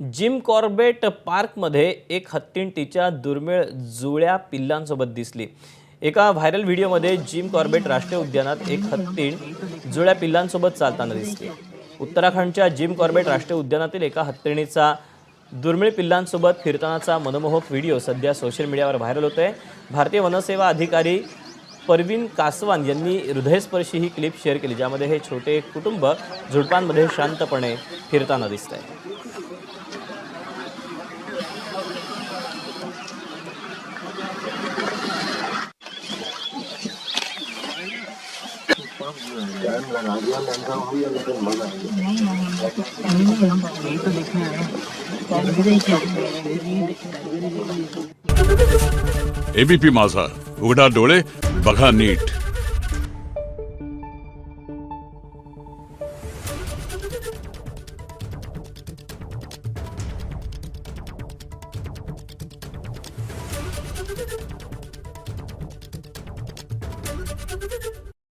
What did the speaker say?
Jim Corbett पार्कमध्ये एक हत्तीण तिच्या दुर्मिळ जुळ्या पिल्लांसोबत दिसली। एका व्हायरल व्हिडिओमध्ये जिम कॉर्बेट राष्ट्रीय उद्यानात एक हत्तीण जुळ्या पिल्लांसोबत चालताना दिसली। उत्तराखंडच्या जिम कॉर्बेट राष्ट्रीय उद्यानातील एका हत्तीणीचा दुर्मिळ पिल्लांसोबत फिरतानाचा मनमोहक व्हिडिओ सध्या सोशल मीडियावर व्हायरल होतोय। भारतीय वनसेवा अधिकारी परवीन कासवान यांनी हृदयस्पर्शी ही क्लिप शेअर केली, ज्यामध्ये हे छोटे कुटुंब झुडपांमध्ये शांतपणे फिरताना दिसतंय। एबीपी माझा, उघडा डोळे बघा नीट।